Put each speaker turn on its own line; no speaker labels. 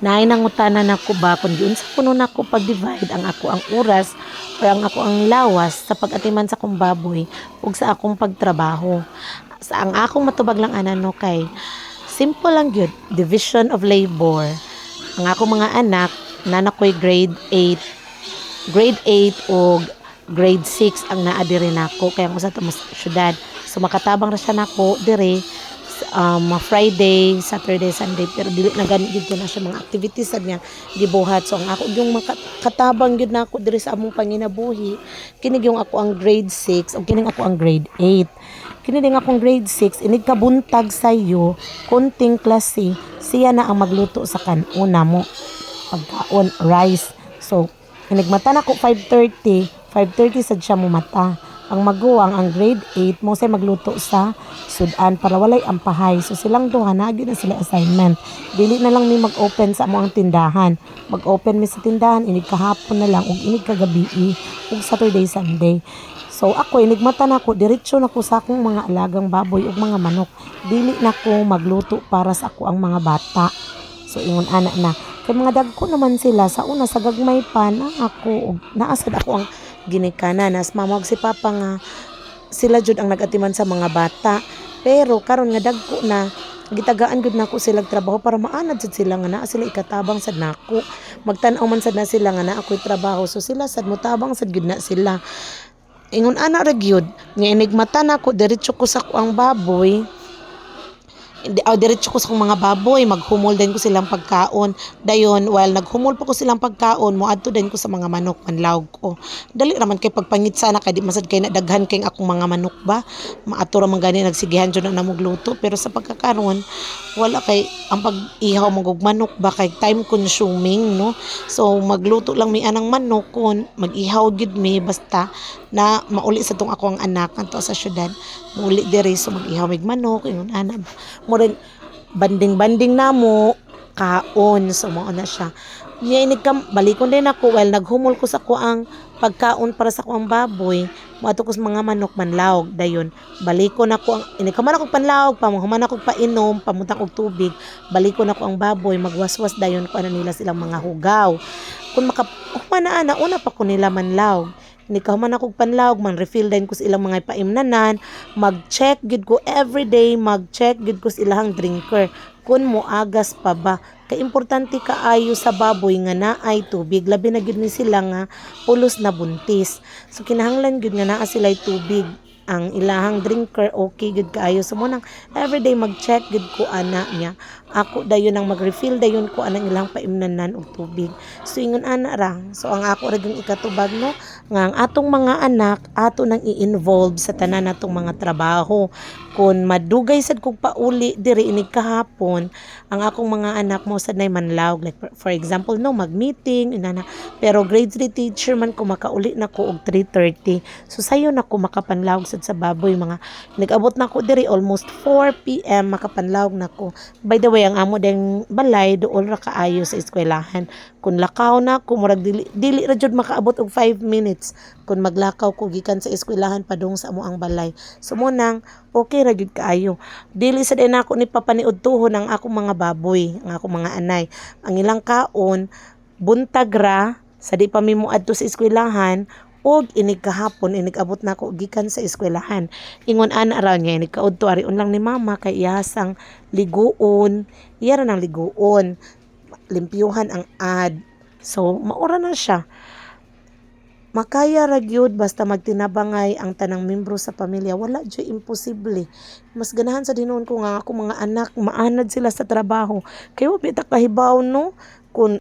Naay nangutana nako ba kun giun sa kuno nako pag-divide ang ako ang oras or ang ako ang lawas sa pag-atiman sa akong baboy ug sa akong pagtrabaho. Sa ang akong matubag lang ana no kay simple lang gyud, division of labor. Ang akong mga anak nanakoy grade 8 o grade 6 ang naa diri nako kaya mo sa tumas syudad. So makatabang ra siya nako diri Friday, Saturday, Sunday pero dili na gani gid ko na siya mga activities sad niya gibuhat. So ang ako yung katabang gid nako diri sa among panginabuhi kini yung ako ang grade 6 ug kini ako ang grade 8. Kini ding akong grade 6 inig kabuntag sayo konting klase siya na ang magluto sa kanuna mo pagkaon rice. So inigmata na ko 5:30 sad siya mo mata. Ang maguwang ang grade 8 mo say magluto sa sudan para walay ampahay. So silang duha nagi na sila assignment. Dili na lang mi mag-open sa amo ang tindahan. Mag-open mi sa tindahan inig kahapon na lang ug inig kagabi ug Saturday Sunday. So ako inigmata na ko diretso na ko sa akong mga alagang baboy ug mga manok. Dili na ko magluto para sa ako ang mga bata. So ingon ana na kay mga dagko naman sila sa una sa gagmay pa na ako ug naasad ako ang ginikanan as mama ug si papa nga sila jud ang nagatiman sa mga bata pero karon nga dagko na gitagaan gud nako sila trabaho para maanad jud sila nga naa sila ikatabang sad nako magtan-aw man sad na sila nga naa ako'y trabaho so sila sad motabang sad gud na sila ingon ana ra gyud nga inigmata nako diretso ko sa kuang baboy diretso ko sa akong mga baboy maghumol din ko silang pagkaon dayon while naghumol pa ko silang pagkaon moadto din ko sa mga manok manlawg ko dali raman kay pagpangitsa na kay di masad kay nadaghan kay akong mga manok ba maato ra man gani nagsigihan jud na namugluto pero sa pagkakaron wala kay ang pag-ihaw magog manok ba kay time consuming no so magluto lang mi anang manok kun mag-ihaw gid mi basta na mauli sa tong ako ang anak kanto sa syudad mauli diri so mag-ihaw mig manok ingon ana mo rin banding namo kaon so mao na siya niya inikam balikon din ako while naghumol ko sa ko ang pagkaon para sa ko ang baboy moadto ko sa mga manok manlawg dayon balikon ako ang inikaman ako panlawg pamuhuman ako painom pamutang og tubig balikon ako ang baboy magwaswas dayon ko ana nila silang mga hugaw kun makahuman na una pa ko nila manlawg ni kahuman ako panlawg man refill din ko sa ilang mga paimnanan mag-check gid ko everyday mag-check gid ko sa ilang drinker kun moagas pa ba kay importante kaayo sa baboy nga naay tubig labi na gid ni sila nga pulos na buntis so kinahanglan gid nga naa sila'y tubig ang ilahang drinker okay gid kaayo so mo nang everyday mag-check gid ko ana niya ako dayon ang mag-refill dayon ko anang ilang paimnanan og tubig so ingon ana ra so ang ako ra gyud ikatubag no nga ang atong mga anak ato nang i-involve sa tanan natong mga trabaho kun madugay sad kog pauli diri inig kahapon ang akong mga anak mo sad nay manlawg like for example no mag-meeting inana pero grade 3 teacher man ko makauli na ko og 3:30 so sayo na ko makapanlawg sad sa baboy mga nag-abot na ko diri almost 4 PM makapanlawg na ko by the way ang amo ding balay dool ra kaayo sa eskwelahan kun lakaw na ko murag dili ra jud makaabot og 5 minutes kun maglakaw ko gikan sa eskwelahan padung sa amo ang balay so mo nang okay ra gyud kaayo dili sa din ako ni papaniud tuhon ang akong mga baboy ang akong mga anay ang ilang kaon buntag ra sa di pa mi moadto sa eskwelahan og inig kahapon inig abot na ko gikan sa eskwelahan ingon ana ra niya inig kaudto ariun lang ni mama kay iyasang liguon iya ra nang liguon limpyuhan ang ad so maura na siya makaya ra gyud basta magtinabangay ang tanang membro sa pamilya wala jud imposible mas ganahan sa dinuon ko nga ako mga anak maanad sila sa trabaho kay wa bita kahibaw no kun